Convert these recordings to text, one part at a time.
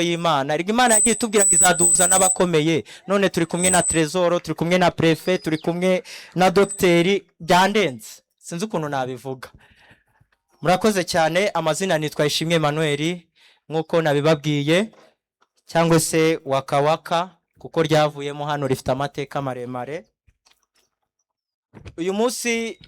y'Imana ariko Imana yagiye tubwira ngo izaduhuza n'abakomeye none turi kumwe na Trezor turi kumwe na Prefet turi kumwe na Dr byandenze sinzi ukuntu nabivuga murakoze cyane amazina nitwa Ishimwe Emmanuel nkuko nabibabwiye cyangwa se wakawaka kuko ryavuyemo hano rifite amateka maremare uyu munsi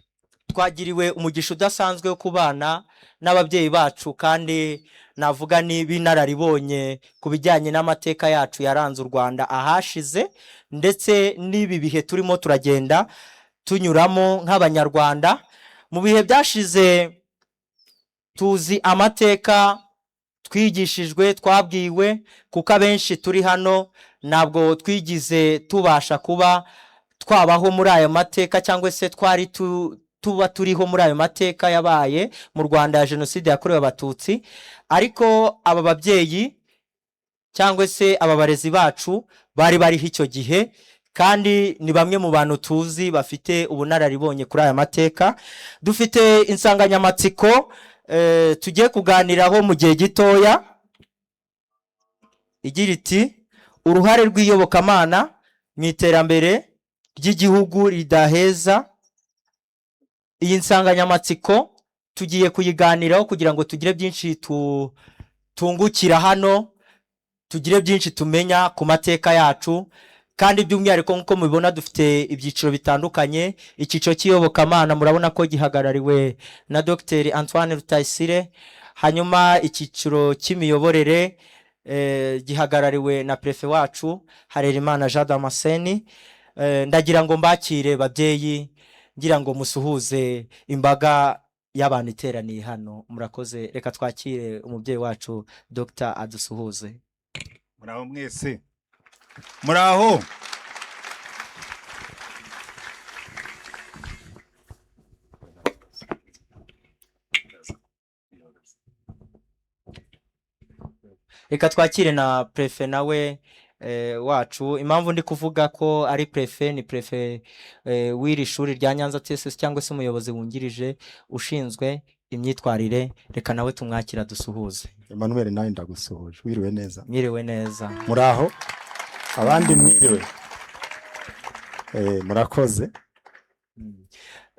twagiriwe umugisha udasanzwe wo kubana n'ababyeyi bacu kandi navuga n'ibinararibonye ku bijyanye n'amateka yacu yaranze u Rwanda ahashize ndetse n'ibi bihe turimo turagenda tunyuramo nk'abanyarwanda mu bihe byashize tuzi amateka twigishijwe twabwiwe kuko abenshi turi hano ntabwo twigize tubasha kuba twabaho muri ayo mateka cyangwa se twari tuba turiho muri ayo mateka yabaye mu Rwanda ya jenoside yakorewe abatutsi ariko aba babyeyi cyangwa se aba barezi bacu bari bariho icyo gihe kandi ni bamwe mu bantu tuzi bafite ubunararibonye kuri aya mateka dufite insanganyamatsiko tugiye kuganiraho mu gihe gitoya igira iti uruhare rw'iyobokamana mu iterambere ry'igihugu ridaheza iyi nsanganyamatsiko tugiye kuyiganiraho kugira ngo tugire byinshi tungukira hano tugire byinshi tumenya ku mateka yacu kandi by'umwihariko nk'uko mubibona dufite ibyiciro bitandukanye icyiciro cy'iyobokamana murabona ko gihagarariwe na Dr Antoine Rutayisire hanyuma icyiciro cy'imiyoborere gihagarariwe na Prefet wacu Harerimana Jean Damascene ndagira ngo mbakire babyeyi ngira ngo musuhuze imbaga y'abantu iteraniye hano murakoze reka twakire umubyeyi wacu Dr adusuhuze muraho mwese muraho reka twakire na Prefet nawe wacu impamvu ndi kuvuga ko ari Prefet ni Prefet w'iri shuri rya Nyanza TSS cyangwa se umuyobozi wungirije ushinzwe imyitwarire reka nawe tumwakira dusuhuze Emmanuel nawe ndagusuhuje wiriwe neza mwiriwe neza muraho abandi mwiriwe murakoze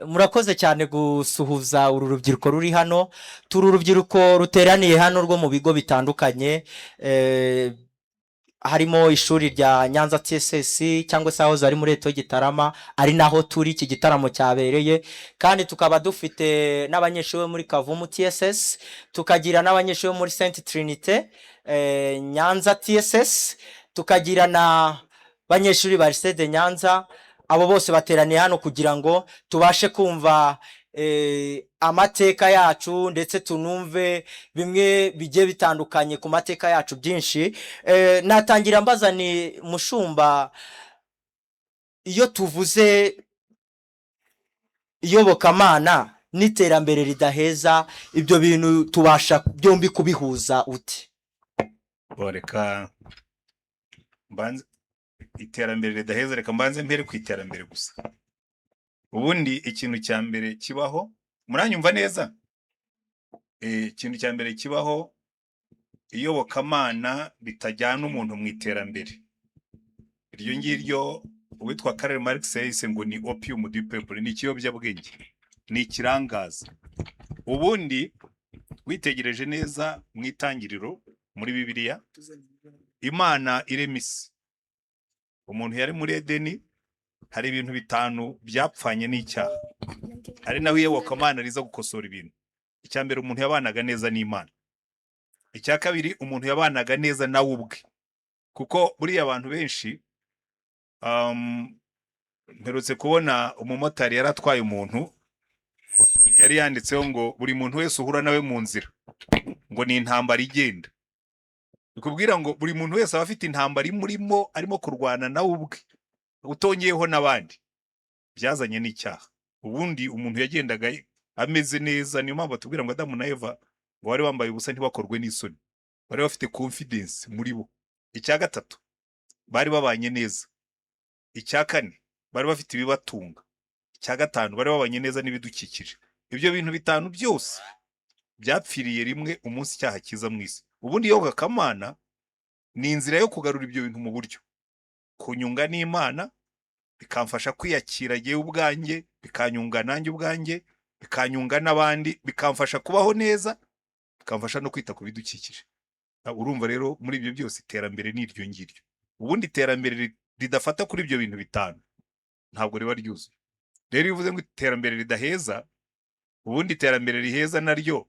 murakoze cyane gusuhuza uru rubyiruko ruri hano turi urubyiruko ruteraniye hano rwo mu bigo bitandukanye harimo ishuri rya Nyanza TSS cyangwa se aho zari muri Eto Gitarama ari naho turi iki gitaramo cyabereye kandi tukaba dufite n'abanyeshuri muri Kavumu TSS tukagira n'abanyeshuri muri Saint Trinité Nyanza TSS tukagira na banyeshuri ba Lycée de Nyanza abo bose bateraniye hano kugira ngo tubashe kumva amateka yacu ndetse tunumve bimwe bigiye bitandukanye ku mateka yacu byinshi natangira mbaza ni mushumba iyo tuvuze iyobokamana n'iterambere ridaheza ibyo bintu tubasha byombi kubihuza uti boreka mbanze iterambere ridaheza reka mbanze mpere ku iterambere gusa ubundi ikintu cya mbere kibaho muranyumva neza ikintu cya mbere kibaho iyobokamana bitajyana umuntu mu iterambere iryo ngiryo uwitwa Karl Marx yahise ngo ni opium du peuple ni ikiyobyabwenge ni ikirangaza ubundi witegereje neza mu itangiriro muri Bibiliya Imana irema isi umuntu yari muri Edeni hari ibintu bitanu byapfanye n'icyaha ari naho iyobokamana riza gukosora ibintu icya mbere umuntu yabanaga neza n'Imana icya kabiri umuntu yabanaga neza nawe ubwe kuko buriya abantu benshi mperutse kubona umumotari yaratwaye umuntu yari yanditseho ngo buri muntu wese uhura nawe mu nzira ngo ni intambara igenda bikubwira ngo buri muntu wese aba afite intambara imurimo arimo kurwana nawe ubwe utongeyeho n'abandi byazanye n'icyaha ubundi umuntu yagendaga ameze neza niyo mpamvu batubwira ngo Adamu na Eva ngo bari bambaye ubusa ntibakorwe n'isoni bari bafite confidence muri bo icya gatatu bari babanye neza icya kane bari bafite ibibatunga icya gatanu bari babanye neza n'ibidukikije ibyo bintu bitanu byose byapfiriye rimwe umunsi icyaha kiza mu isi ubundi iyobokamana ni inzira yo kugarura ibyo bintu mu buryo, kunyunga n'Imana, bikamfasha kwiyakira jyewe ubwanjye, bikanyunga nanjye ubwanjye, bikanyunga n'abandi, bikamfasha kubaho neza, bikamfasha no kwita ku bidukikije. Urumva rero muri ibyo byose iterambere ni iryo ngiryo. Ubundi iterambere ridafata kuri ibyo bintu bitanu ntabwo riba ryuzuye. Rero iyo uvuze ngo iterambere ridaheza, ubundi iterambere riheza naryo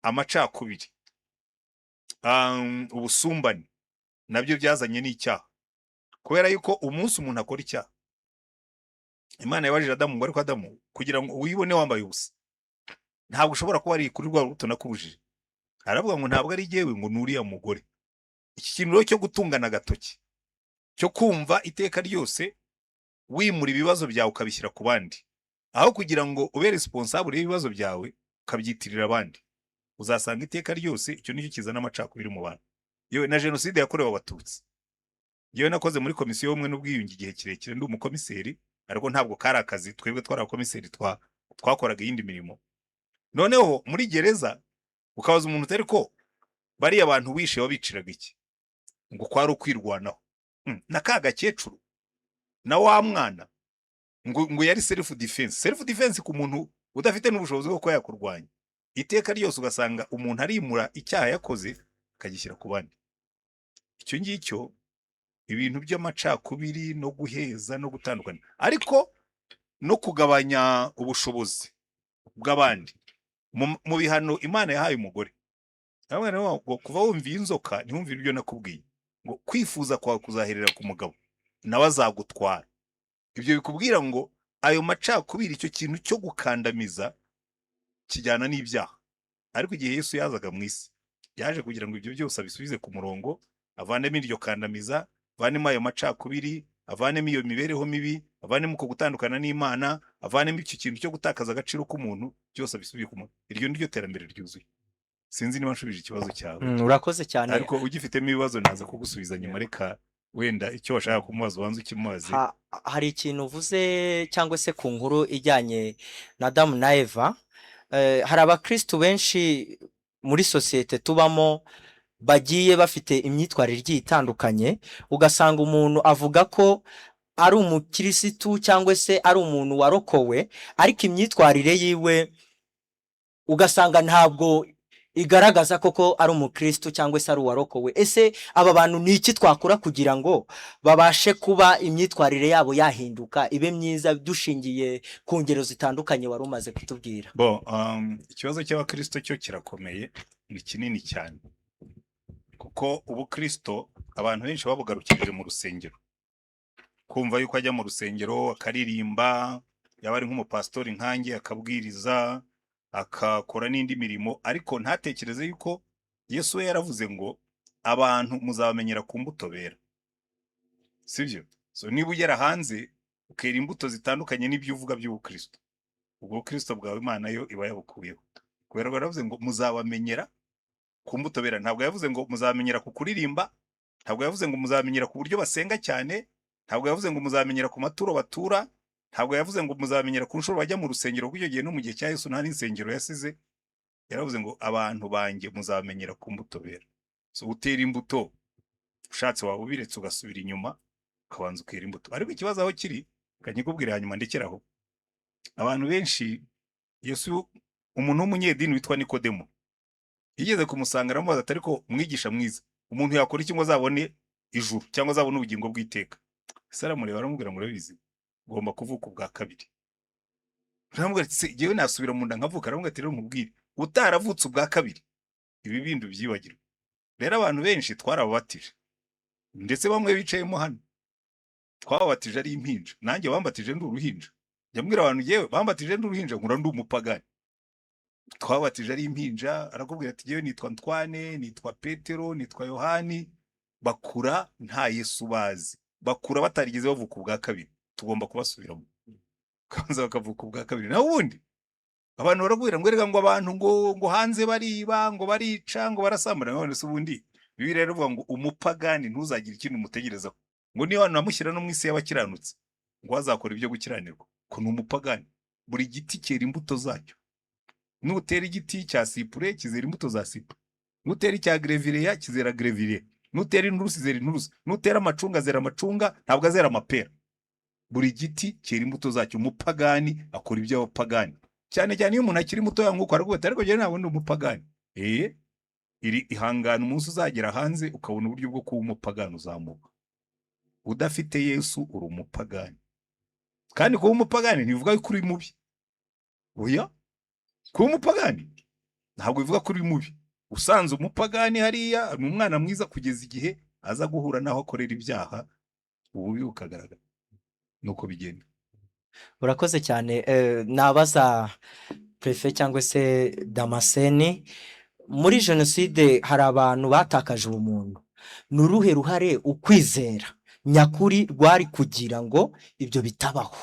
amacakubiri, ubusumbane nabyo byazanye n'icyaha. Kubera yuko umunsi umuntu akora icyaha, Imana yabajije Adamu ngo ariko Adamu, kugira ngo wibone wambaye ubusa, ntabwo ushobora kuba ari kuri rwa rubuto nakubujije. Aravuga ngo ntabwo ari jyewe, ngo nuriya mugore. Iki kintu rero cyo gutungana agatoki, cyo kumva iteka ryose wimura ibibazo byawe ukabishyira ku bandi, aho kugira ngo ube responsable y'ibibazo byawe ukabyitirira abandi, uzasanga iteka ryose icyo nicyo kizana amacakubiri mu bantu. Yewe na jenoside yakorewe Abatutsi, yewe nakoze muri komisiyo y'ubumwe n'ubwiyunge igihe kirekire, ndi umukomiseri, ariko ntabwo kari akazi, twebwe twari abakomiseri twakoraga iyindi mirimo. Noneho muri gereza ukabaza umuntu utari ko bariya abantu wishe wabiciraga iki, ngo kwari ukwirwanaho. Na ka gakecuru na wa mwana ngo yari self defense ku muntu udafite n'ubushobozi bwo kuba yakurwanya. Iteka ryose ugasanga umuntu arimura icyaha yakoze akagishyira ku bandi. Icyo ngicyo ibintu by'amacakubiri no guheza no gutandukana, ariko no kugabanya ubushobozi bw'abandi mu bihano Imana yahaye umugore. Ngo kuva wumva inzoka ntihumvire ibyo nakubwiye, ngo kwifuza kwawe kuzaherera ku mugabo nawe azagutwara. Ibyo bikubwira ngo ayo macakubiri, icyo kintu cyo gukandamiza kijyana n'ibyaha. Ariko igihe Yesu yazaga mu isi, yaje kugira ngo ibyo byose abisubize ku murongo, avanemo iryo kandamiza, avanemo ayo macakubiri, avanemo iyo mibereho mibi, avanemo uko gutandukana n'Imana, avanemo icyo kintu cyo gutakaza agaciro k'umuntu, byose abisubiye ku murongo. Iryo niryo terambere ryuzuye. Sinzi niba nshubije ikibazo cyawe. Urakoze cyane. Ariko ugifitemo ibibazo naza kugusubiza nyuma, reka wenda icyo washaka kumubaza ubanza ukimubaze. Hari ikintu uvuze cyangwa se ku nkuru ijyanye na Adamu na Eva. Hari abakristo benshi muri sosiyete tubamo bagiye bafite imyitwarire igiye itandukanye, ugasanga umuntu avuga ko ari umukirisitu cyangwa se ari umuntu warokowe, ariko imyitwarire yiwe ugasanga ntabwo igaragaza koko ari umukristo cyangwa se ari uwarokowe. Ese aba bantu ni iki twakora kugira ngo babashe kuba imyitwarire yabo yahinduka ibe myiza, dushingiye ku ngero zitandukanye wari umaze kutubwira? Ikibazo cy'abakristo cyo kirakomeye, ni kinini cyane, kuko ubukristo abantu benshi babugarukirije mu rusengero, kumva yuko ajya mu rusengero akaririmba, yaba ari nk'umupastori nkanjye akabwiriza, akakora n'indi mirimo, ariko ntatekereze yuko Yesu we yaravuze ngo abantu muzabamenyera ku mbuto bera. Sibyo? So niba ugera hanze ukera imbuto zitandukanye n'ibyo uvuga by'ubukristo, ubwo Kristo bwawe Imana yo iba yabukuyeho. Kubera yaravuze ngo muzabamenyera ku mbuto bera. Ntabwo yavuze ngo muzamenyera ku kuririmba, ntabwo yavuze ngo muzamenyera ku buryo basenga cyane, ntabwo yavuze ngo muzamenyera ku maturo batura, ntabwo yavuze ngo muzamenyera ku nshuro bajya mu rusengero, kuko icyo gihe no mu gihe cya Yesu nta n'insengero yasize. Yaravuze ngo abantu banjye muzamenyera ku mbuto bera. So utera imbuto, ushatse waba ubiretse ugasubira inyuma ukabanza ukera imbuto. Ariko ikibazo aho kiri, kanyikubwira hanyuma ndekeraho. Abantu benshi, Yesu, umuntu w'umunyedini witwa Nikodemo, yigeze kumusanga aramubaza ati ariko mwigisha mwiza, umuntu yakora iki ngo azabone ijuru cyangwa azabone ubugingo bw'iteka? Ese aramureba aramubwira ngo urabizi, ugomba kuvuka ubwa kabiri. Aramubwira ati jyewe nasubira mu nda nkavuka? Aramubwira ati rero nkubwire, utaravutse ubwa kabiri ibi bindi byibagirwa. Rero abantu benshi twarababatije, ndetse bamwe bicayemo hano twababatije ari impinja. Nanjye bambatije ndi uruhinja. Njya abantu yewe bambatije ndi uruhinja nkura ndi umupagani. Twabatije ari impinja, arakubwira ati yewe nitwa Antoine, nitwa Petero, nitwa Yohani. Bakura nta Yesu bazi, bakura batarigeze bavuka ubwa kabiri. Tugomba kubasubiramo kanza bakavuka ubwa kabiri. Na ubundi abantu barabwira ngo erega ngo abantu ngo hanze bariba, ngo barica, ngo barasambana. None se ubundi Bibiliya iravuga ngo umupagani ntuzagira ikintu umutegerezaho, ngo niyo abantu bamushyira no mu isi y'abakiranutse ngo azakora ibyo gukiranirwa. Ko ni umupagani. Buri giti cyera imbuto zacyo. Nutera igiti cya sipure kizera imbuto za sipure, nutera icya grevireya kizera grevireya. nutera inturusi zera inturusi, nutera amacunga zera amacunga, ntabwo azera amapera. Buri giti cyera imbuto zacyo. Umupagani akora iby'abapagani, cyane cyane iyo umuntu akiri mutoya nk'uko aravuga ariko njyewe ntabwo ndi umupagani. Iri ihangana umunsi uzagera hanze ukabona uburyo bwo kuba umupagani uzamuka. Udafite Yesu uri umupagani, kandi kuba umupagani ntibivuga ko uri mubi. Oya, kuba umupagani ntabwo bivuga ko uri mubi. Usanze umupagani hariya ni umwana mwiza kugeza igihe aza guhura naho akorera ibyaha, ububi bukagaragara. Nuko bigenda. urakoze cyane. Nabaza prefe cyangwa se Damascene, muri jenoside hari abantu batakaje ubumuntu. Ni uruhe ruhare ukwizera nyakuri rwari kugira ngo ibyo bitabaho?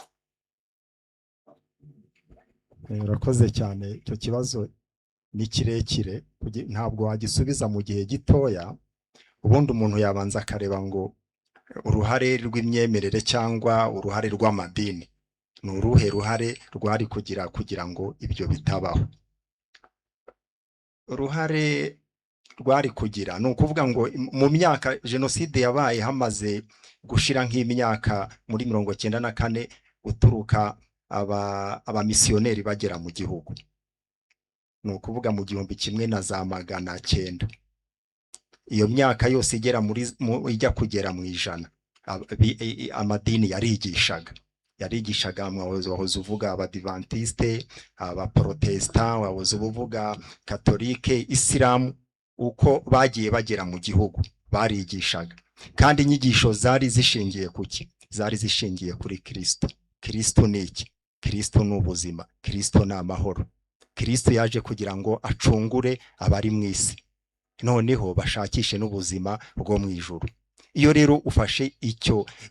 Urakoze cyane. Icyo kibazo ni kirekire, ntabwo wagisubiza mu gihe gitoya. Ubundi umuntu yabanza akareba ngo uruhare rw'imyemerere cyangwa uruhare rw'amadini ni uruhe ruhare rwari kugira ngo ibyo bitabaho. Uruhare rwari kugira ni ukuvuga ngo mu myaka jenoside yabaye hamaze gushira nk'imyaka muri 1994 guturuka abamisiyoneri bagera mu gihugu, ni ukuvuga mu 1900. Iyo myaka yose igera ijya kugera mu 100, amadini yarigishaga wahoze uvuga abadivantiste, abaprotestant, wahoze uvuga katolike, isilamu, uko bagiye bagera mu gihugu barigishaga, kandi inyigisho zari zishingiye kuki? Zari zishingiye kuri Kristo. Kristo ni iki? Kristo ni ubuzima, Kristo ni amahoro. Kristo yaje kugira ngo acungure abari mu isi, noneho bashakishe n'ubuzima bwo mu ijuru. Iyo rero ufashe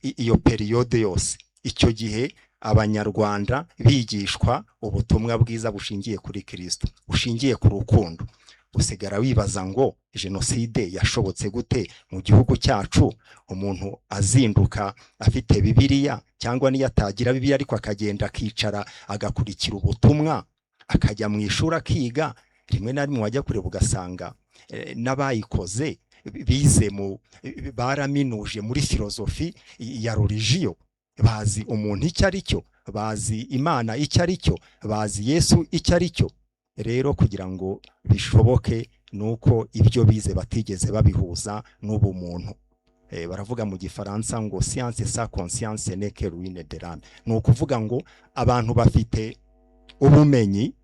iyo periode yose, icyo gihe abanyarwanda bigishwa ubutumwa bwiza bushingiye kuri Kristo, bushingiye ku rukundo, usigara wibaza ngo jenoside yashobotse gute mu gihugu cyacu? Umuntu azinduka afite Bibiliya, cyangwa niyo atagira Bibiliya ariko akagenda akicara agakurikira ubutumwa, akajya mu ishuri akiga. Rimwe na rimwe wajya kureba ugasanga n'abayikoze bize baraminuje muri filozofi ya religion, bazi umuntu icyo ari cyo, bazi Imana icyo ari cyo, bazi Yesu icyo ari cyo. Rero kugira ngo bishoboke nuko ibyo bize batigeze babihuza n'ubumuntu. Baravuga mu gifaransa ngo science sans conscience n'est que ruine de l'âme. Ni ukuvuga ngo abantu bafite ubumenyi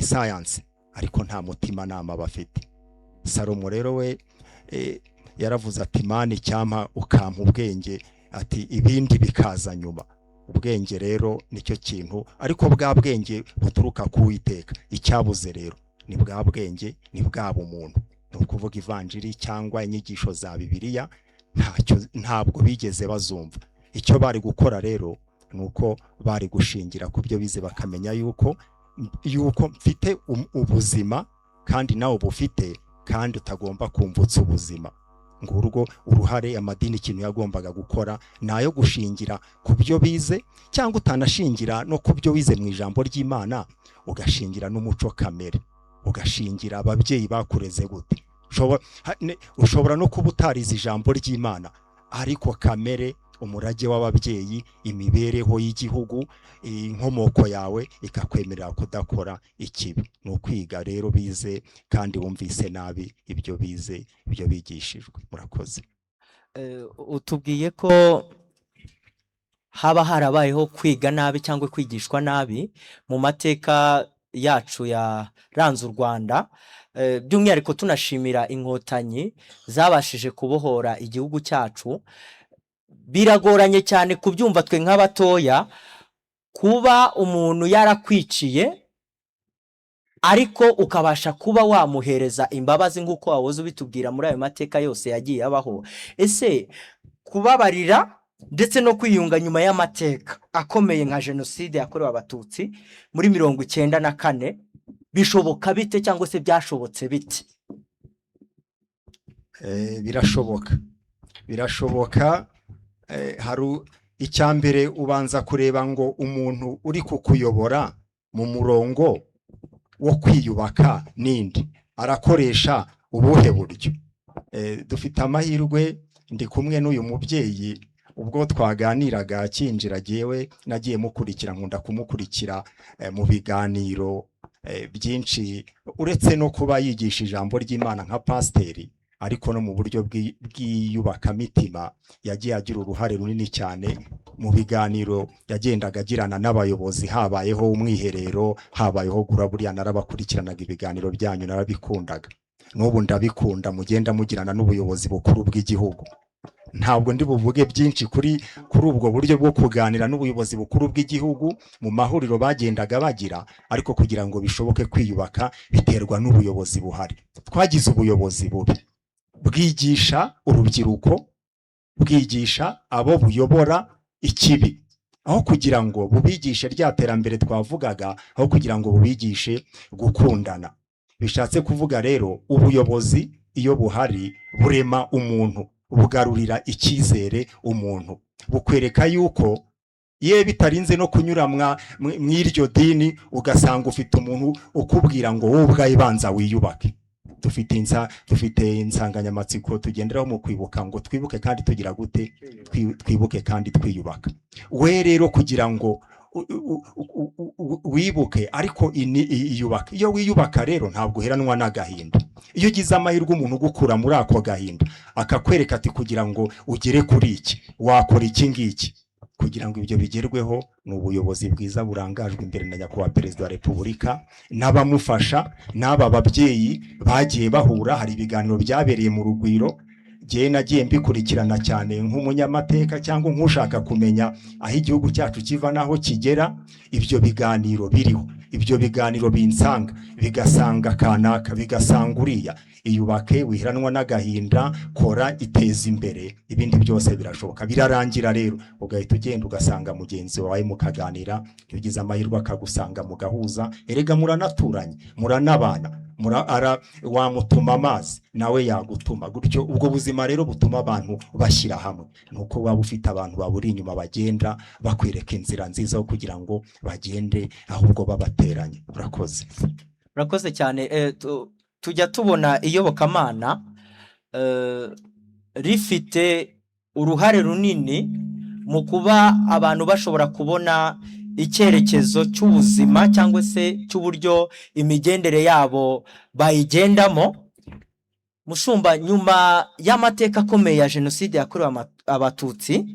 science, ariko nta mutima nama bafite. Salomo rero we yaravuze ati Imana icyampa ukampa ubwenge, ati ibindi bikaza nyuma. Ubwenge rero nicyo kintu, ariko bwa bwenge buturuka ku Uwiteka. Icyabuze rero ni bwa bwenge, ni bwa bumuntu. Ni ukuvuga ivanjiri cyangwa inyigisho za Bibiliya ntabwo bigeze bazumva. Icyo bari gukora rero nuko bari gushingira ku byo bize, bakamenya yuko mfite ubuzima kandi nawe bufite, kandi utagomba kumvutsa ubuzima. Ngurwo uruhare amadini ikintu yagombaga gukora nayo gushingira ku byo bize, cyangwa utanashingira no ku byo wize mu ijambo ry'Imana, ugashingira n'umuco kamere, ugashingira ababyeyi bakureze gute. Ushobora no kuba utarize ijambo ry'Imana, ariko kamere, umurage w'ababyeyi, imibereho y'igihugu, inkomoko yawe ikakwemerera kudakora ikibi. Ni ukwiga rero bize kandi wumvise nabi ibyo bize, ibyo bigishijwe. Murakoze. Utubwiye ko haba harabayeho kwiga nabi cyangwa kwigishwa nabi mu mateka yacu yaranze u Rwanda, by'umwihariko tunashimira inkotanyi zabashije kubohora igihugu cyacu. Biragoranye cyane kubyumva twe nk'abatoya, kuba umuntu yarakwiciye ariko ukabasha kuba wamuhereza imbabazi nk'uko wahoze ubitubwira muri ayo mateka yose yagiye abaho. Ese kubabarira ndetse no kwiyunga nyuma y'amateka akomeye nka jenoside yakorewe Abatutsi muri 1994 bishoboka bite, cyangwa se byashobotse bite? Birashoboka. Haru icyambere ubanza kureba ngo umuntu uri kukuyobora mu murongo wo kwiyubaka nindi arakoresha ubuhe buryo. dufite amahirwe ndi kumwe n'uyu mubyeyi ubwo twaganiraga akinjira jewe nagiye mukurikira nkunda kumukurikira mu biganiro byinshi uretse no kuba yigisha ijambo ry'Imana nka pasiteri ariko no mu buryo bw'iyubakamitima yagiye agira uruhare runini cyane mu biganiro yagendaga agirana n'abayobozi habayeho umwiherero habayeho gura buriya narabakurikiranaga ibiganiro byanyu narabikundaga n'ubu ndabikunda mugenda mugirana n'ubuyobozi bukuru bw'igihugu ntabwo ndi buvuge byinshi kuri ubwo buryo bwo kuganira n'ubuyobozi bukuru bw'igihugu mu mahuriro bagendaga bagira ariko kugira ngo bishoboke kwiyubaka biterwa n'ubuyobozi buhari twagize ubuyobozi bubi bwigisha urubyiruko bwigisha abo buyobora ikibi aho kugira ngo bubigishe rya terambere twavugaga aho kugira ngo bubigishe gukundana bishatse kuvuga rero ubuyobozi iyo buhari burema umuntu bugarurira icyizere umuntu bukwereka yuko ye bitarinze no kunyura mw'iryo dini ugasanga ufite umuntu ukubwira ngo wowe ubwawe banza wiyubake dufite insanganyamatsiko tugenderaho mu kwibuka ngo twibuke kandi tugira gute twibuke kandi twiyubaka we rero kugira ngo wibuke ariko iyubaka iyo wiyubaka rero ntabwo uheranwa n'agahinda iyo ugize amahirwe umuntu ugukura muri ako gahinda akakwereka ati kugira ngo ugere kuri iki wakora iki ngiki kugira ngo ibyo bigerweho ni ubuyobozi bwiza burangajwe imbere na nyakubahwa perezida wa repubulika n'abamufasha n'aba babyeyi bagiye bahura hari ibiganiro byabereye mu Rugwiro Jye nagiye mbikurikirana cyane nk'umunyamateka cyangwa nk'ushaka kumenya aho igihugu cyacu kiva naho kigera ibyo biganiro biriho ibyo biganiro binsanga bigasanga kanaka bigasanga uriya iyubake wihiranwa n'agahinda kora iteza imbere ibindi byose birashoboka birarangira rero ugahita ugenda ugasanga mugenzi wawe mukaganira ugize amahirwe akagusanga mugahuza erega muranaturanye muranabana wamutuma amazi nawe yagutuma gutyo ubwo buzima rero butuma abantu bashyira hamwe nuko waba ufite abantu baburi inyuma bagenda bakwereka inzira nziza yo kugira ngo bagende ahubwo babateranye urakoze cyane tujya tubona iyobokamana rifite uruhare runini mu kuba abantu bashobora kubona icyerekezo cy'ubuzima cyangwa se cy'uburyo imigendere yabo bayigendamo Mushumba nyuma y'amateka akomeye ya jenoside yakorewe abatutsi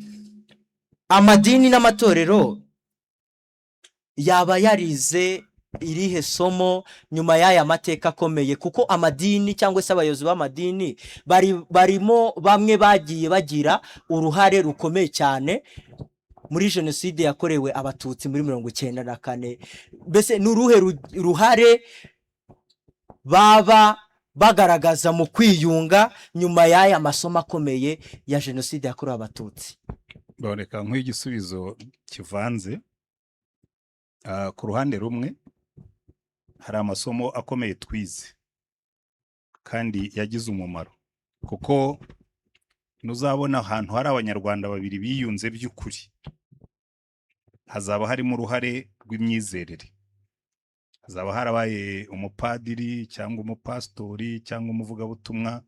amadini n'amatorero yaba yarize irihe somo nyuma y'aya mateka akomeye kuko amadini cyangwa se abayobozi b'amadini barimo bamwe bagiye bagira uruhare rukomeye cyane muri jenoside yakorewe abatutsi muri 1994 mbese n'uruhe ruhare baba bagaragaza mu kwiyunga nyuma y'aya masomo akomeye ya jenoside yakorewe abatutsi baboneka nk'igisubizo kivanze ku ruhande rumwe hari amasomo akomeye twize kandi yagize umumaro kuko nuzabona ahantu hari abanyarwanda babiri biyunze by'ukuri hazaba harimo uruhare rw'imyizerere hazaba harabaye umupadiri cyangwa umupastori cyangwa umuvugabutumwa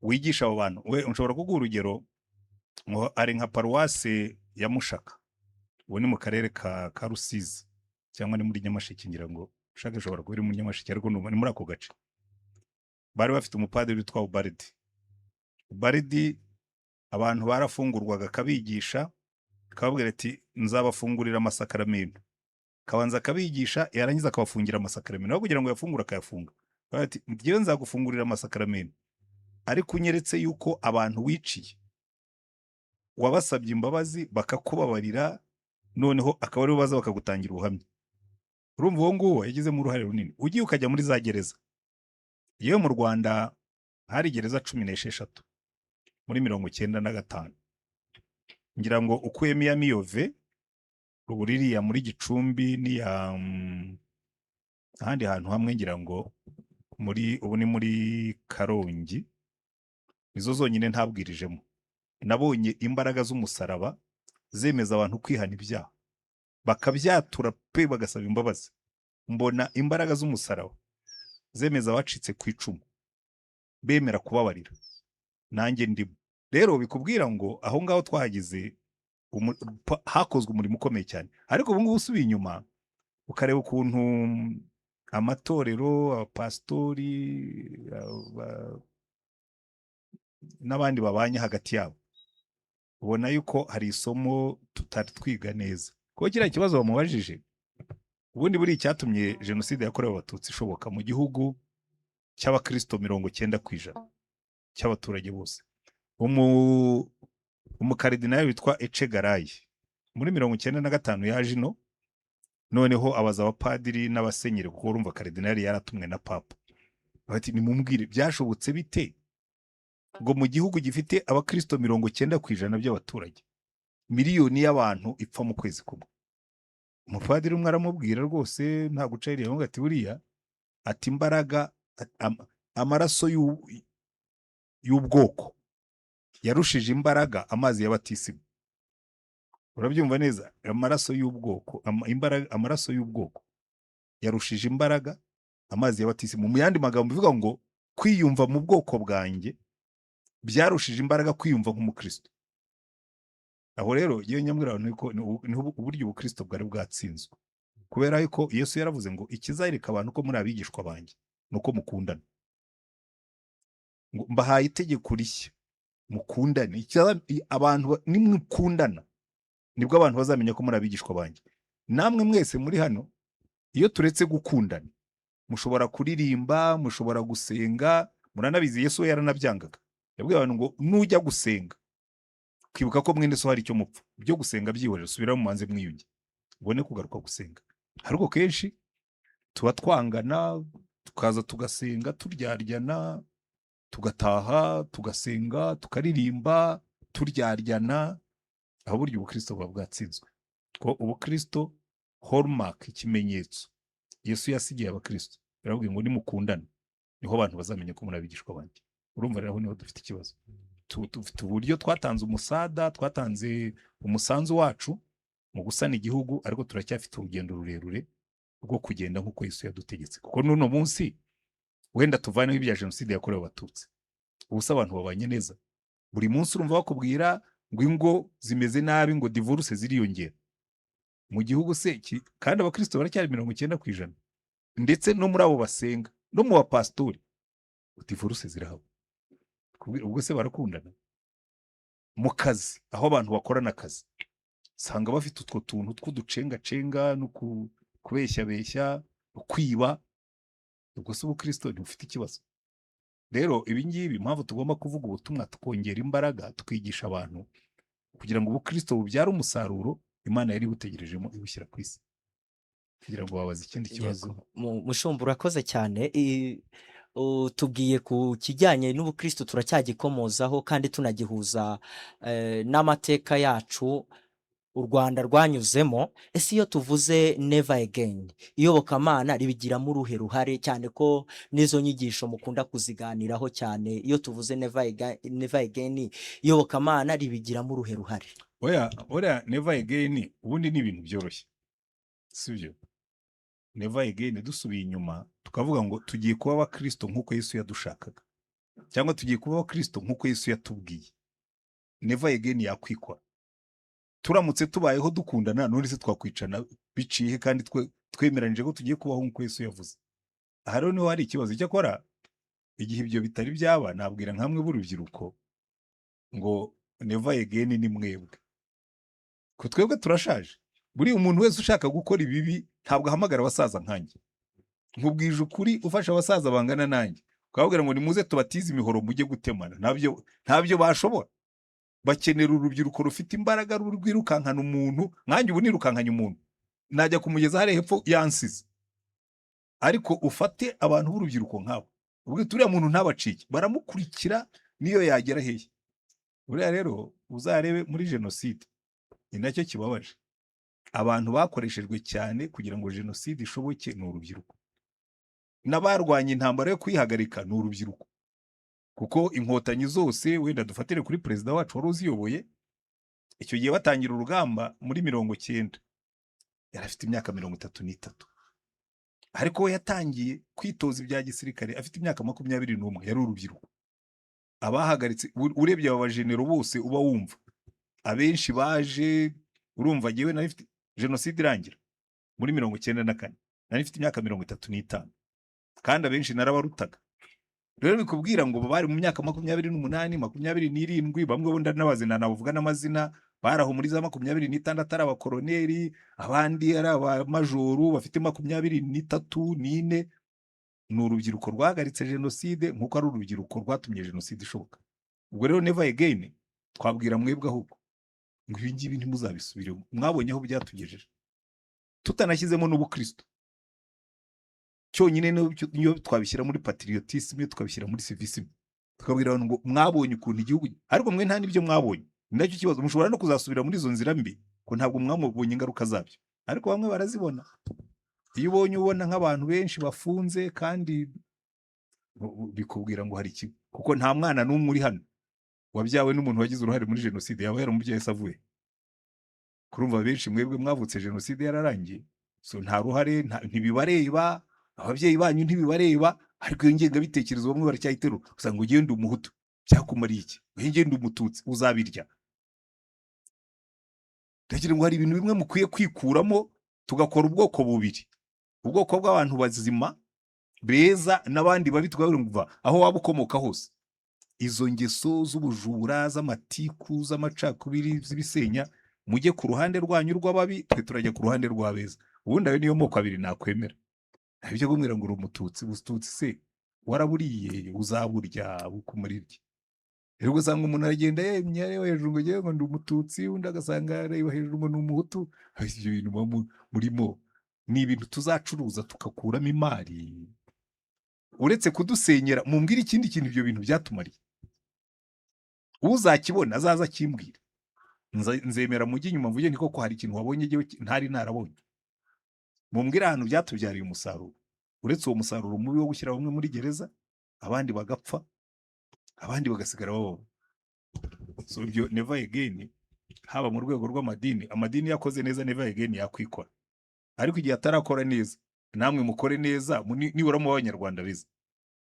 wigisha abo bantu we ushobora kuguha urugero ngo ari nka paruwase ya Mushaka ubu ni mu karere ka Rusizi cyangwa ni muri Nyamasheke ngira ngo Mushaka ishobora kuba iri muri Nyamasheke ariko ni muri ako gace bari bafite umupadiri witwa Ubaridi abantu barafungurwaga akabigisha akababwira ati nzabafungurira amasakaramentu kabanza akabigisha yarangiza akabafungira amasakaramentu aho kugira ngo yafungure akayafunga ati ngiye nzagufungurira amasakaramentu ariko unyeretse yuko abantu wiciye wabasabye imbabazi bakakubabarira noneho akaba ari baza bakagutangira ubuhamya urumva uwo nguwo yagizemo uruhare runini ugiye ukajya muri za gereza yewe mu Rwanda hari gereza 16 muri 1995 ngira ngo ukuyemo ya Miyove rubuririya muri Gicumbi ni ya ahandi hantu hamwe ngira ngo ubu ni muri Karongi izo zonyine ntabwirijemo nabonye imbaraga z'umusaraba zemeza abantu kwihana ibyaha bakabyatura pe bagasaba imbabazi mbona imbaraga z'umusaraba zemeza abacitse ku icumu bemera kubabarira nanjye ndimo. Rero bikubwira ngo aho ngaho twahagize hakozwe umurimo ukomeye cyane, ariko ubu ngubu usubiye inyuma ukareba ukuntu amatorero, abapasitori n'abandi babanye hagati yabo, ubona yuko hari isomo tutari twiga neza. Kuko kiriya kibazo bamubajije, ubundi buri icyatumye jenoside yakorewe abatutsi ishoboka mu gihugu cy'abakristo 90% cy'abaturage bose, umukaridinali witwa Echegarayi muri 95 yaje ino, noneho abaza abapadiri n'abasenyeri, kuko urumva karidinali yaratumwe na papa, bati nimumbwire byashobotse bite ngo mu gihugu gifite abakristo 90% by'abaturage, miliyoni y'abantu ipfa mu kwezi kumwe. Umupadiri umwe aramubwira rwose nta gucayiriye, ngo ati buriya ati imbaraga amaraso y'ubwoko yarushije imbaraga amazi y'abatisimu. Urabyumva neza? Amaraso y'ubwoko, amaraso y'ubwoko yarushije imbaraga amazi y'abatisimu. Mu yandi magambo bivuga ngo kwiyumva mu bwoko bwanjye byarushije imbaraga kwiyumva nk'umukristo. Aho rero iyo nyamwira niho uburyo ubukristo bwari bwatsinzwe, kubera yuko Yesu yaravuze ngo ikizayereka abantu ko muri abigishwa banjye nuko mukundana, ngo mbahaye itegeko rishya, mukundane. Abantu nimukundana nibwo abantu bazamenya ko muri abigishwa banjye. Namwe mwese muri hano, iyo turetse gukundana, mushobora kuririmba, mushobora gusenga, muranabizi Yesu yaranabyangaga. Yabwiye abantu ngo nujya gusenga kwibuka ko mwene so hari icyo mupfa, byo gusenga byihorera, subira mu manze mwiyunge ubone kugaruka gusenga. Ariko kenshi tuba twangana, tukaza tugasenga turyaryana, tugataha tugasenga tukaririmba turyaryana. Aho buryo ubukristo buba bwatsinzwe. Ko ubukristo hallmark, ikimenyetso Yesu yasigiye abakristo, yarabwiye ngo nimukundana niho abantu bazamenya ko muri abigishwa banjye. Urumva rero niho dufite ikibazo. Dufite uburyo twatanze umusada, twatanze umusanzu wacu mu gusana igihugu, ariko turacyafite urugendo rurerure rwo kugenda nk'uko Yesu yadutegetse. Kuko n'uno munsi wenda tuvaneho ibya jenoside yakorewe abatutsi, ubusa abantu babanye neza. Buri munsi urumva bakubwira ngo ingo zimeze nabi, ngo divorce ziriyongera mu gihugu se, kandi abakristo baracyari 90%, ndetse no muri abo basenga no mu bapastori divorce zirahaba. Ubwo se barakundana? Mu kazi aho abantu bakorana akazi sanga bafite utwo tuntu tw'uducenga no kubeshya kwiba. Ubwo se ubukristo ntibufite ikibazo? Rero ibi ngibi impamvu tugomba kuvuga ubutumwa, tukongera imbaraga, tukigisha abantu kugira ngo ubukristo bubyare umusaruro Imana yari butegerejemo ibushyira ku isi. Kugira ngo babaze ikindi kibazo. Mushumba urakoze cyane. Tubwiye ku kijyanye n'ubukristo, turacyagikomozaho kandi tunagihuza n'amateka yacu u Rwanda rwanyuzemo. Ese iyo tuvuze never again, iyobokamana ribigiramo uruhe ruhare, cyane ko n'izo nyigisho mukunda kuziganiraho cyane? Iyo tuvuze never again, iyobokamana ribigiramo uruhe ruhare? Oya never again ubundi ni ibintu byoroshye, sibyo? Never again dusubiye inyuma tukavuga ngo tugiye kuba abakristo nk'uko Yesu yadushakaga, cyangwa tugiye kuba abakristo nk'uko Yesu yatubwiye. Never again yakwikora. Turamutse tubayeho dukundana, none se twakwicana biciye kandi twemeranije ko tugiye kubaho nk'uko Yesu yavuze? Aha rero niho hari ikibazo. Cyakora igihe ibyo bitari byaba, nabwira nkamwe b'urubyiruko ngo never again ni mwebwe, ko twebwe turashaje. Buri umuntu wese ushaka gukora ibibi ntabwo ahamagara abasaza nkanjye. Nkubwije ukuri, ufasha abasaza bangana nanjye ukababwira ngo nimuze tubatize imihoro mujye gutemana, ntabyo bashobora. Bakenera urubyiruko rufite imbaraga, rwirukankana umuntu. Nkanjye ubu nirukankanye umuntu, najya kumugeza hariya hepfo yansize. Ariko ufate abantu b'urubyiruko nkabo, ubwo turiya muntu ntabacike, baramukurikira niyo yagera hehe. Buriya rero uzarebe muri jenoside, ni nacyo kibabaje. Abantu bakoreshejwe cyane kugira ngo jenoside ishoboke ni urubyiruko. N'abarwanya intambara yo kwihagarika ni urubyiruko. Kuko inkotanyi zose, wenda dufatire kuri perezida wacu wari uziyoboye, icyo gihe batangira urugamba muri 90, yari afite imyaka 33. Ariko we yatangiye kwitoza ibya gisirikare afite imyaka 21, yari urubyiruko. abahagaritse urebye aba bajenero bose uba wumva abenshi baje, urumva ngewe nari mfite jenoside irangira muri 1994 nari mfite imyaka 35 kandi abenshi narabarutaga. Rero bikubwira ngo bari mu myaka 28, 27, bamwe bo ndanabazina navuga n'amazina, baraho muri za 26 ari abakoroneri, abandi ari abamajoro bafite 23 n'ine. Ni urubyiruko rwahagaritse jenoside nk'uko ari urubyiruko rwatumye jenoside ishoboka. Ubwo rero never again twabwira mwebwe ahubwo ngo ibi ngibi ntimuzabisubiremo, mwabonye aho byatugejeje tutanashyizemo n'ubukristo. Cyonyine niyo twabishyira muri patriotisme, tukabishyira muri civisme, tukabwira abantu ngo mwabonye ukuntu igihugu, ariko mwe nta n'ibyo mwabonye. Ndacyo kibazo, mushobora no kuzasubira muri izo nzira mbi ko ntabwo mwamubonye ingaruka zabyo, ariko bamwe barazibona. Iyo ubona nk'abantu benshi bafunze kandi bikubwira ngo hari ikigo, kuko nta mwana n'umwe uri hano wabyawe n'umuntu wagize uruhare muri jenoside, yaba yaramubyaye savuye. Kurumva benshi mwebwe mwavutse jenoside yararangiye, so nta ruhare, ntibibareba, ababyeyi banyu ntibibareba, ariko iyo ngengabitekerezo bamwe baracyayiterura. Usanga ngo ugende umuhutu byakumariye iki, ugende umututsi uzabirya. Ndagira ngo hari ibintu bimwe mukwiye kwikuramo, tugakora ubwoko bubiri, ubwoko bw'abantu bazima beza n'abandi babi, tugavuga aho waba ukomoka hose. Izo ngeso z'ubujura, z'amatiku, z'amacakubiri, z'ibisenya, mujye ku ruhande rwanyu rw'ababi, twe turajya ku ruhande rw'abeza. Ubundi ayo niyo moko abiri nakwemera. Ibyo kumwira ngo uri umututsi, ubututsi se waraburiye uzaburya bukumarirye. Rero usanga umuntu aragenda yemye hejuru ngo ngiye ngo ndi umututsi, undi agasanga areba hejuru ngo ni umuhutu. Ibyo bintu murimo ni ibintu tuzacuruza tukakuramo imari, uretse kudusenyera. Mumbwire ikindi kintu ibyo bintu byatumariye. Uzakibona azaza kimbwira, nzemera mujye inyuma mvuge niko ko hari ikintu wabonye gihe ntari narabonye. Mumbwire ahantu byatubyariye umusaruro, uretse uwo musaruro mubi wo gushyira bamwe muri gereza, abandi bagapfa, abandi bagasigara babo. So ibyo never again, haba mu rwego rw'amadini, amadini yakoze neza never again yakwikora, ariko igihe atarakora neza namwe mukore neza, nibura mu Abanyarwanda beza,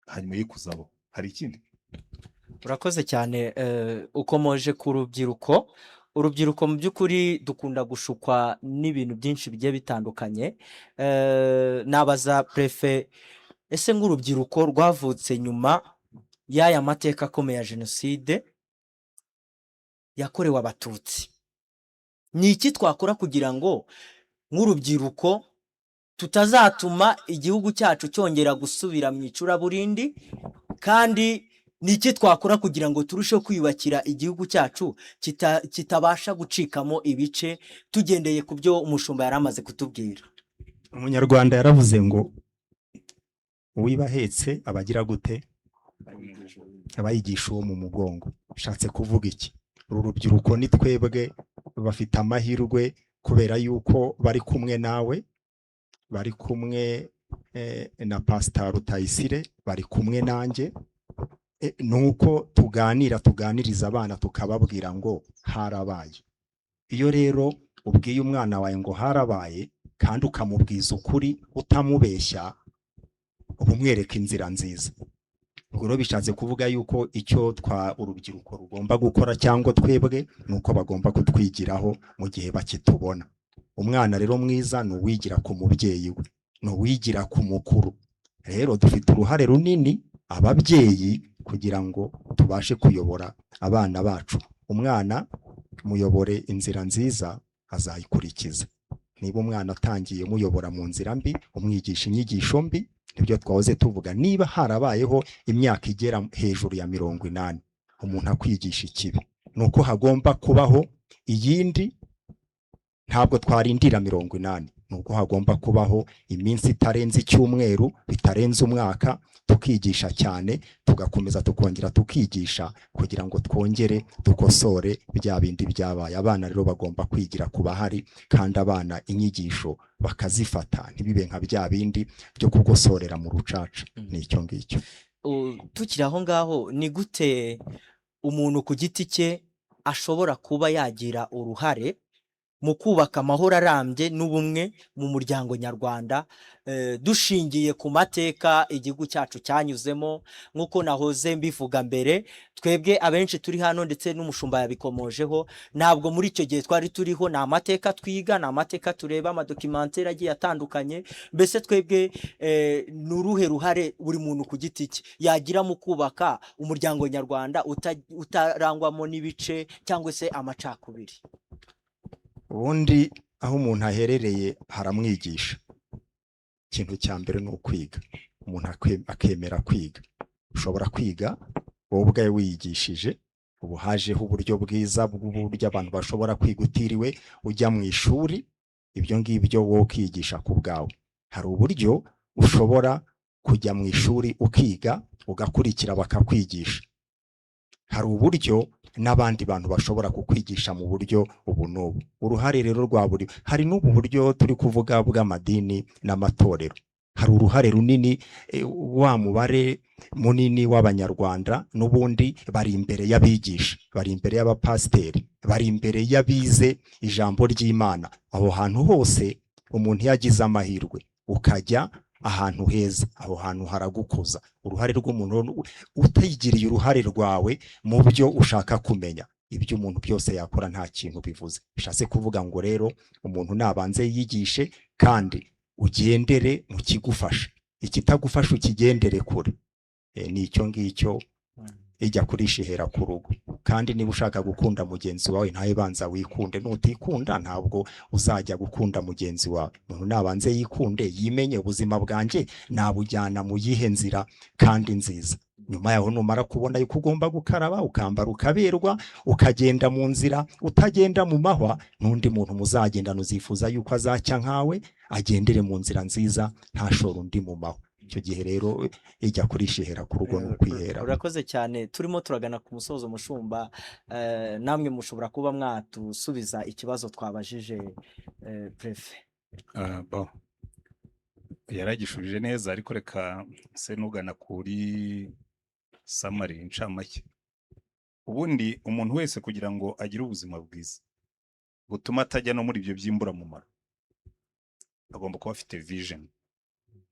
hanyuma ye kuzabo. Hari ikindi? Urakoze cyane. Ukomoje ku rubyiruko. Urubyiruko mu by'ukuri dukunda gushukwa n'ibintu byinshi bigiye bitandukanye. Nabaza prefe, ese nk'urubyiruko rwavutse nyuma y'aya mateka akomeye ya jenoside yakorewe abatutsi, ni iki twakora kugira ngo nk'urubyiruko tutazatuma igihugu cyacu cyongera gusubira mu icuraburindi, kandi ni iki twakora kugira ngo turusheho kwiyubakira igihugu cyacu kitabasha gucikamo ibice, tugendeye ku byo umushumba yari amaze kutubwira? Umunyarwanda yaravuze ngo uwibahetse abagira gute, abayigisha uwo mu mugongo. Bishatse kuvuga iki? Uru rubyiruko ni twebwe bafite amahirwe kubera yuko bari kumwe nawe, bari kumwe na Pastor Rutayisire, bari kumwe nanjye. Nuko tuganiriza abana tukababwira ngo harabaye. Iyo rero ubwiye umwana wawe ngo harabaye kandi ukamubwiza ukuri utamubeshya, ubumwereka inzira nziza. Ubwo rero bishatse kuvuga yuko icyo urubyiruko rugomba gukora cyangwa twebwe nuko bagomba kutwigiraho mu gihe bakitubona. Umwana rero mwiza ni uwigira ku mubyeyi we, ni uwigira ku mukuru. Rero dufite uruhare runini ababyeyi kugira ngo tubashe kuyobora abana bacu. Umwana muyobore inzira nziza azayikurikiza. Niba umwana atangiye muyobora mu nzira mbi, umwigisha inyigisho mbi, nibyo twahoze tuvuga, niba harabayeho imyaka igera hejuru ya 80 umuntu akwigisha ikibi, nuko hagomba kubaho iyindi. Ntabwo twarindira 80, nuko hagomba kubaho iminsi itarenze icyumweru, bitarenze umwaka, tukigisha cyane, tugakomeza tukongera tukigisha kugira ngo twongere dukosore bya bindi byabaye. Abana rero bagomba kwigira ku bahari, kandi abana inyigisho bakazifata, ntibibe nka bya bindi byo kugosorera mu rucaca. Nicyo ngicyo. Tukiri aho ngaho, ni gute umuntu ku giti cye ashobora kuba yagira uruhare mu kubaka amahoro arambye n'ubumwe mu muryango nyarwanda, dushingiye ku mateka igihugu cyacu cyanyuzemo. Nk'uko nahoze mbivuga mbere, twebwe abenshi turi hano ndetse n'umushumba yabikomojeho, ntabwo muri icyo gihe twari turiho, ni amateka twiga, ni amateka tureba, amadokimantere agiye atandukanye. Mbese twebwe ni uruhe ruhare buri muntu ku giti cye yagira mu kubaka umuryango nyarwanda utarangwamo n'ibice cyangwa se amacakubiri? ubundi aho umuntu aherereye haramwigisha. Ikintu cya mbere ni ukwiga, umuntu akemera kwiga. Ushobora kwiga wowe ubwawe wiyigishije. Ubu hajeho uburyo bwiza bw'uburyo abantu bashobora kwiga utiriwe ujya mu ishuri, ibyo ngibyo wowe ukiyigisha ku bwawe. Hari uburyo ushobora kujya mu ishuri ukiga ugakurikira bakakwigisha. Hari uburyo n'abandi bantu bashobora kukwigisha mu buryo ubu n'ubu. Uruhare rero rwa buri, hari n'ubu buryo turi kuvuga bw'amadini n'amatorero. Hari uruhare runini, wa mubare munini w'abanyarwanda n'ubundi bari imbere y'abigisha, bari imbere y'abapasiteri, bari imbere y'abize ijambo ry'Imana. Aho hantu hose umuntu yagize amahirwe ukajya ahantu heza, aho hantu haragukuza. Uruhare rw'umuntu utayigiriye uruhare rwawe mu byo ushaka kumenya, ibyo umuntu byose yakora nta kintu bivuze. Bishatse kuvuga ngo rero umuntu nabanze yigishe kandi ugendere mu kigufasha, ikitagufasha ukigendere kure. Ni icyo ngicyo, ijya kurishihera ku rugo. Kandi niba ushaka gukunda mugenzi wawe ntaye banza wikunde, nutikunda ntabwo uzajya gukunda mugenzi wawe. Umuntu nabanze yikunde, yimenye ubuzima bwanje nabujyana mu yihe nzira kandi nziza. Nyuma yaho numara kubona yuko ugomba gukaraba ukambara ukaberwa ukagenda mu nzira, utagenda mu mahwa, n'undi muntu muzagenda nuzifuza yuko azacya nkawe, agendere mu nzira nziza ntashora undi mu mahwa. Icyo gihe rero ijya kurishihera ku rugo n'ukwihera. Urakoze cyane. Turimo turagana ku musozo mushumba, namwe mushobora kuba mwatusubiza ikibazo twabajije prefe. Yaragishubije neza, ariko reka se nugana kuri samari incamake. Ubundi umuntu wese kugira ngo agire ubuzima bwiza butuma atajya no muri ibyo by'imburamumaro, agomba kuba afite vision,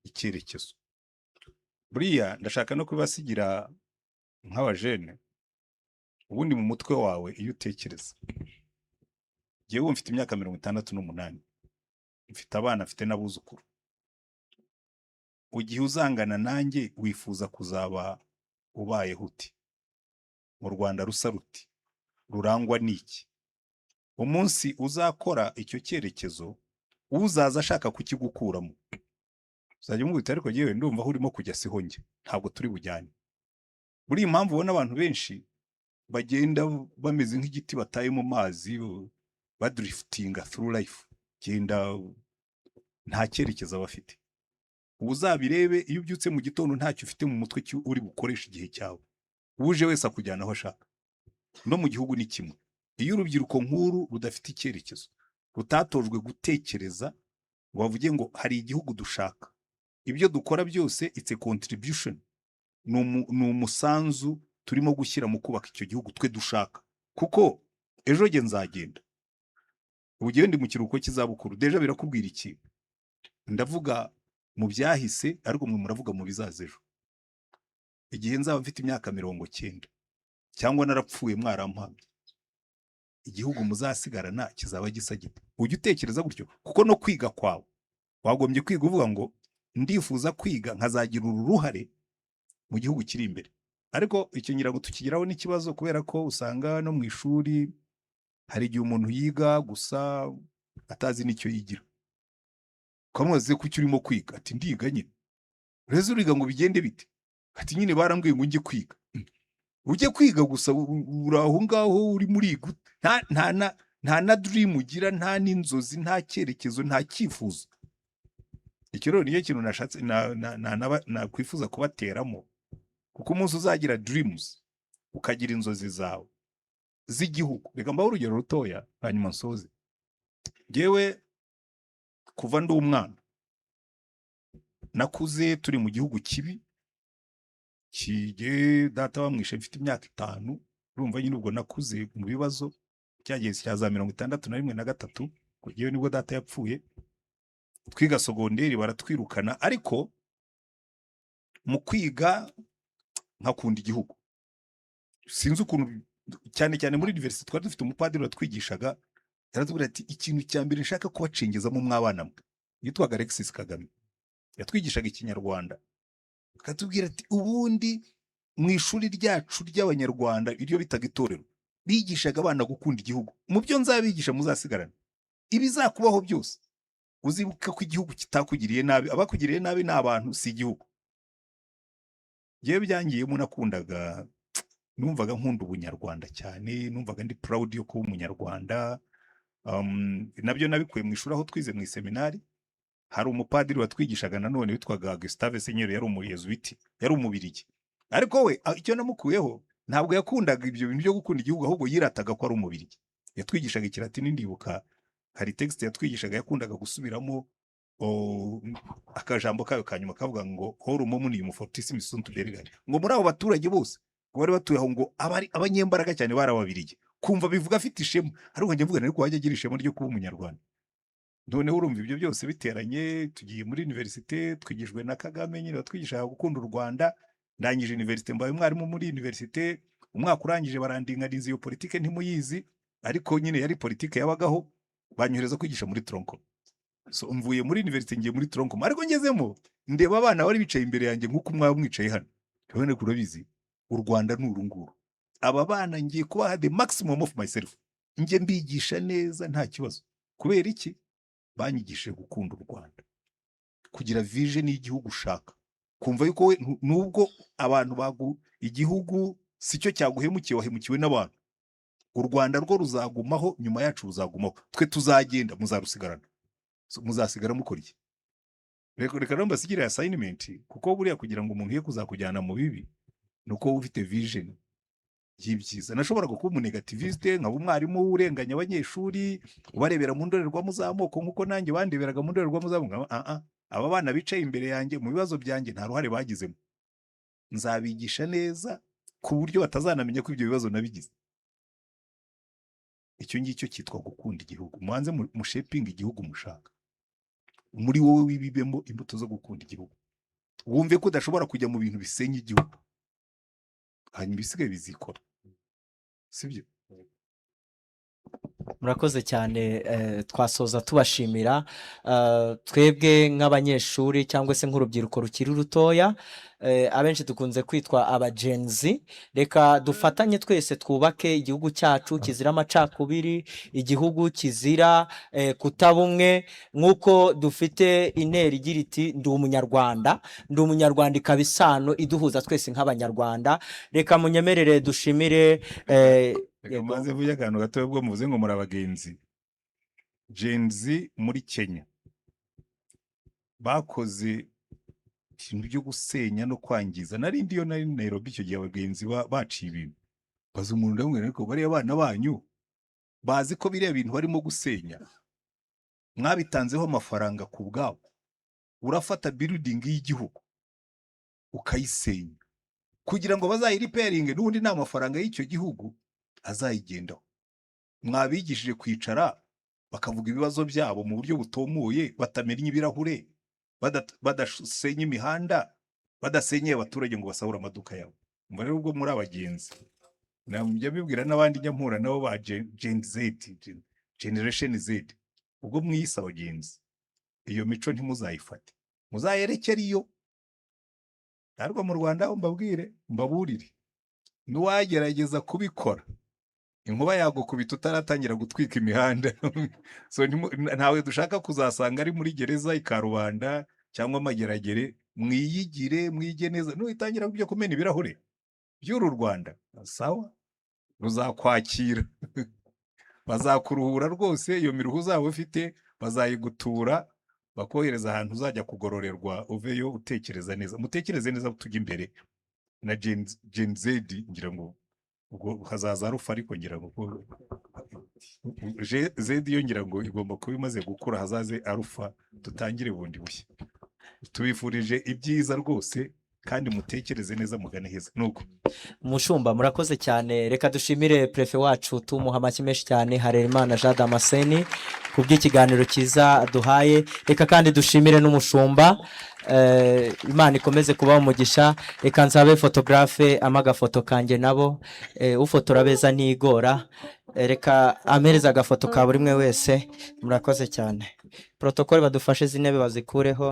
icyerekezo. Buriya ndashaka no kubasigira nk'abajene. Ubundi mu mutwe wawe iyo utekereza, jewe mfite imyaka 68, mfite abana, mfite n'abuzukuru. Ugihe uzangana nanjye wifuza kuzaba ubaye huti mu Rwanda rusa ruti, rurangwa n'iki? Umunsi uzakora icyo cyerekezo, uzaza ashaka kukigukuramo, uzajya umubita ariko yewe ndumva aho urimo kujya siho njye, ntabwo turi bujyane. Buri impamvu ubona abantu benshi bagenda bameze nk'igiti bataye mu mazi, badriftinga through life, genda nta cyerekezo bafite. Uzabirebe iyo ubyutse mu gitondo ntacyo ufite mu mutwe uri bukoresha igihe cyawe, uje wese akujyana aho ashaka. No mu gihugu ni kimwe. Iyo urubyiruko nkuru rudafite icyerekezo, rutatojwe gutekereza ngo bavuge ngo hari igihugu dushaka, ibyo dukora byose it's a contribution, ni umusanzu turimo gushyira mu kubaka icyo gihugu twe dushaka. Kuko ejo nge nzagenda, ubugiye ndi mu kiruhuko cy'izabukuru, deja birakubwira iki? Ndavuga mu byahise, ariko mwe muravuga mu bizaza ejo. Igihe nzaba mfite imyaka 90 cyangwa narapfuye mwarampamye, igihugu muzasigarana kizaba gisa gite? Ujye utekereza gutyo. Kuko no kwiga kwawe wagombye kwiga uvuga ngo ndifuza kwiga nkazagira uruhare mu gihugu kiri imbere. Ariko icyo ngira ngo tukigiraho n'ikibazo, kubera ko usanga no mu ishuri hari igihe umuntu yiga gusa atazi n'icyo yigira. Kamubaze ko icyo urimo kwiga, ati ndiga nyine. Ureze uriga ngo bigende bite? Ati nyine barambwiye ngo njye kwiga. Ujye kwiga gusa, uraho ngaho uri muri gute? Nta na dream ugira, nta n'inzozi, nta cyerekezo, nta cyifuzo. Icyo rero niyo kintu nashatse nakwifuza kubateramo. Kuko umunsi uzagira dreams, ukagira inzozi zawe z'igihugu. Reka mbaho urugero rutoya hanyuma nsoze. Jewe kuva ndi umwana nakuze turi mu gihugu kibi, data bamwishe mfite imyaka 5. Urumva nyine ubwo nakuze mu bibazo cyagiye cya za 61 na gatatu, kugiye nibwo data yapfuye, twiga sogonderi baratwirukana, ariko mu kwiga nkakunda igihugu. Sinzi ukuntu, cyane cyane muri university twari dufite umupadiri watwigishaga, yaratubwira ati ikintu cya mbere nshaka kubacengezamo mwabana mwe, yitwaga Alexis Kagame, yatwigishaga ikinyarwanda, akatubwira ati ubundi mu ishuri ryacu ry'abanyarwanda iryo bitaga itorero, bigishaga abana gukunda igihugu. Mu byo nzabigisha muzasigarana, ibizakubaho byose uzibuka ko igihugu kitakugiriye nabi, abakugiriye nabi ni abantu, si igihugu. Yewe byangiyemo, nakundaga, numvaga nkunda ubunyarwanda cyane, numvaga ndi proud yo kuba umunyarwanda. Nabyo nabikuye mu ishuri aho twize mu seminari. Hari umupadiri watwigishaga nanone witwaga Gustave Senyeri, yari umuyezuiti, yari umubirigi, ariko we icyo namukuyeho, ntabwo yakundaga ibyo bintu byo gukunda igihugu, ahubwo yirataga ko ari umubirigi. Yatwigishaga ikilatini, ndibuka hari text yatwigishaga yakundaga gusubiramo akajambo kayo kanyuma kavuga ngo horum omnium fortissimi sunt berigari, ngo muri abo baturage bose ngo bari batuye aho, ngo abanyembaraga cyane barababirigi. Kumva bivuga afite ishema, ariko njye mvuga ariko wajya agira ishema ryo kuba umunyarwanda. Noneho urumva ibyo byose biteranye, tugiye muri universite, twigishwe na Kagame nyine watwigishaga gukunda u Rwanda. Ndangije universite, mbaye umwarimu muri universite, umwaka urangije barandinganiza iyo politike ntimuyizi, ariko nyine yari politike yabagaho, banyohereza kwigisha muri Tronco. So mvuye muri universite ngiye muri Tronco, ariko ngezemo ndeba abana bari bicaye imbere yanjye nk'uko mwaba mwicaye hano, kabone kurabizi u Rwanda n'urunguru. Aba bana ngiye kubaha the maximum of myself, ngiye mbigisha neza nta kibazo. Kubera iki? Banyigishije gukunda u Rwanda, kugira vision y'igihugu ushaka, kumva yuko we nubwo abantu igihugu sicyo cyaguhemukiye, wahemukiwe n'abantu. U Rwanda rwo ruzagumaho, nyuma yacu ruzagumaho, twe tuzagenda, muzarusigarana. So, muzasigara mukora iki? Reka rero mbasigire assignment, kuko buriya kugira ngo umuntu ye kuzakujyana mu bibi, nuko ufite vision y'ibyiza. Nashoboraga kuba umunegativiste, nkaba umwarimu urenganya abanyeshuri, ubarebera mu ndorerwamo z'amoko nk'uko nanjye bandeberaga mu ndorerwamo z'amoko. Aba bana bicaye imbere yanjye mu bibazo byanjye nta ruhare bagizemo, nzabigisha neza ku buryo batazanamenya ko ibyo bibazo nabigize. Icyo ngicyo cyitwa gukunda igihugu. Mubanze mushepinga igihugu mushaka, muri wowe wibibemo imbuto zo gukunda igihugu, wumve ko udashobora kujya mu bintu bisenya igihugu, hanyuma ibisigaye bizikora, sibyo? Murakoze cyane. Twasoza tubashimira, twebwe nk'abanyeshuri cyangwa se nk'urubyiruko rukiri rutoya, abenshi dukunze kwitwa aba Gen Z. Reka dufatanye twese twubake igihugu cyacu kizira amacakubiri, igihugu kizira kutabumwe, nk'uko dufite intero igira iti ndi umunyarwanda. Ndi umunyarwanda ikaba isano iduhuza twese nk'abanyarwanda. Reka munyemerere dushimire Reka maze vuga akantu gato bwo muvuze ngo muri abagenzi. Gen Z muri Kenya bakoze ikintu byo gusenya no kwangiza. Nari ndiyo nari Nairobi icyo gihe, abagenzi baciye ibintu, baza umuntu ndamwe, ariko bari abana banyu bazi ko biriya bintu barimo gusenya mwabitanzeho amafaranga ku bwabo. Urafata building y'igihugu ukayisenya kugira ngo bazayiriperinge, n'ubundi nta mafaranga y'icyo gihugu azayigendaho. Mwabigishije kwicara bakavuga ibibazo byabo mu buryo butomoye, batamenya ibirahure, badasenya imihanda, badasenyeye abaturage ngo basahura amaduka yabo. Mba rero ubwo muri abagenzi, njya bibwira n'abandi njya mpura nabo ba Gen Z, Generation Z, ubwo mwiyise abagenzi, iyo mico ntimuzayifate, muzayerekere iyo. Ariko mu Rwanda mbaburire, n'uwagerageza kubikora inkuba yagukubita utaratangira gutwika imihanda. So ntawe dushaka kuzasanga ari muri gereza ikarubanda cyangwa amageragere. Mwige neza, nuitangira kubyo kumena ibirahure by'uru Rwanda, sawa, ruzakwakira. Bazakuruhura rwose, iyo miruhu uzaba ufite bazayigutura, bakohereza ahantu uzajya kugororerwa, uveyo utekereza neza. Mutekereze neza, tujya imbere na Gen Z. Ngira ngo ubwo hazaza arufa, ariko ngira ngo Z yo ngira ngo igomba kuba imaze gukura, hazaze arufa, tutangire bundi bushya. Tubifurije ibyiza rwose, kandi mutekereze neza mugane heza nuko Mushumba murakoze cyane, reka dushimire prefe wacu tumuha amashyi menshi cyane Harerimana Jean Damascene ku bw'ikiganiro cyiza duhaye. Reka kandi dushimire n'umushumba, Imana ikomeze kubaha umugisha. Reka nsabe photographe amagafoto kanjye nabo, ufotora beza ntigora, reka amereza agafoto ka buri mwe wese. Murakoze cyane. Protocole badufashe z'intebe bazikureho.